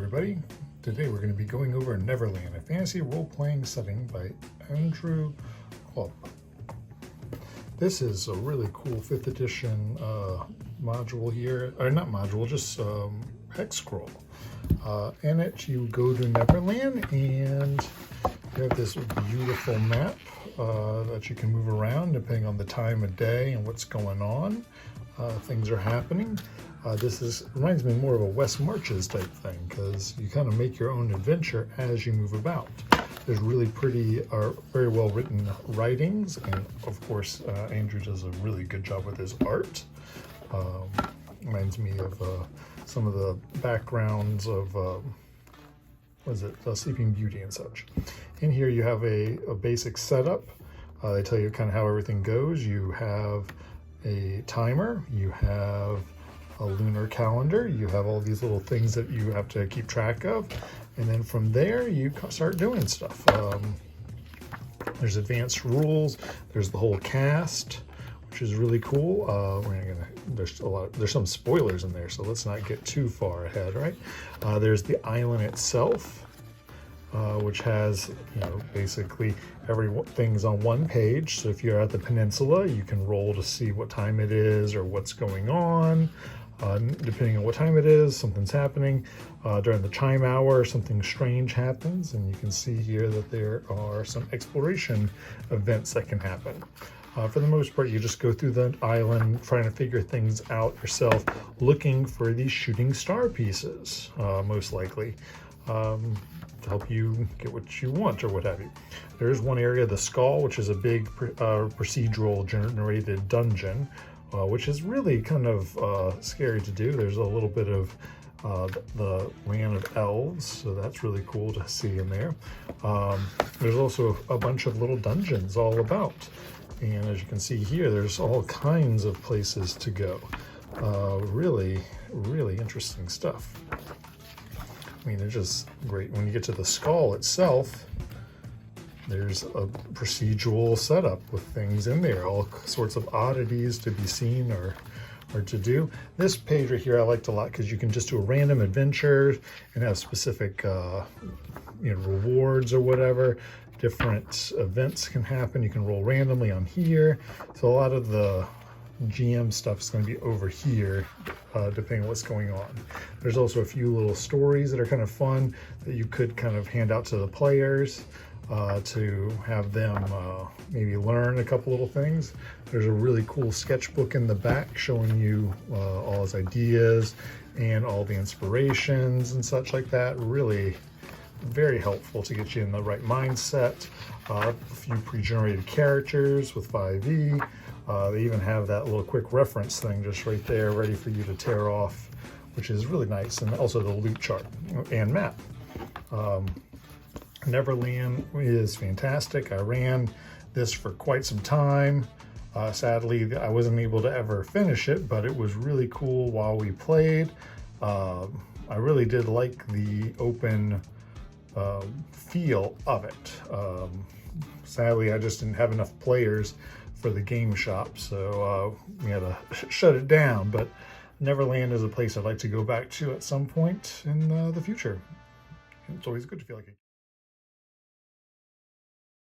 everybody. Today we're going to be going over Neverland, a fantasy role-playing setting by Andrew Klopp. This is a really cool 5th edition module here, or not module, just hex scroll. In it you go to Neverland and you have this beautiful map that you can move around depending on the time of day and what's going on. Things are happening. This reminds me more of a West Marches type thing because you kind of make your own adventure as you move about. There's really pretty, very well written writings, and of course Andrew does a really good job with his art. Reminds me of some of the backgrounds of Sleeping Beauty and such. In here you have a basic setup. They tell you kind of how everything goes. You have a timer, you have a lunar calendar, you have all these little things that you have to keep track of, and then from there you start doing stuff. There's advanced rules, there's the whole cast, which is really cool. There's some spoilers in there, so let's not get too far ahead, right? There's the island itself, which has, basically everything's on one page. So if you're at the peninsula, you can roll to see what time it is or what's going on. Depending on what time it is, something's happening. During the chime hour, something strange happens, and you can see here that there are some exploration events that can happen. For the most part, you just go through the island trying to figure things out yourself, looking for these shooting star pieces, most likely, to help you get what you want or what have you. There's one area, the Skull, which is a big procedural generated dungeon, which is really kind of scary to do. There's a little bit of the land of elves, so that's really cool to see in there. There's also a bunch of little dungeons all about, and as you can see here, there's all kinds of places to go. Really interesting stuff. I mean, they're just great. When you get to the Skull itself, there's a procedural setup with things in there, all sorts of oddities to be seen or to do. This page right here I liked a lot because you can just do a random adventure and have specific rewards or whatever. Different events can happen. You can roll randomly on here. So a lot of the GM stuff is going to be over here, depending on what's going on. There's also a few little stories that are kind of fun that you could kind of hand out to the players to have them maybe learn a couple little things. There's a really cool sketchbook in the back showing you all his ideas and all the inspirations and such like that. Really very helpful to get you in the right mindset. A few pre-generated characters with 5e. They even have that little quick reference thing just right there ready for you to tear off, which is really nice. And also the loot chart and map. Neverland is fantastic. I ran this for quite some time. Sadly, I wasn't able to ever finish it, but it was really cool while we played. I really did like the open feel of it. Sadly, I just didn't have enough players for the game shop, so we had to shut it down. But Neverland is a place I'd like to go back to at some point in the future. It's always good to feel like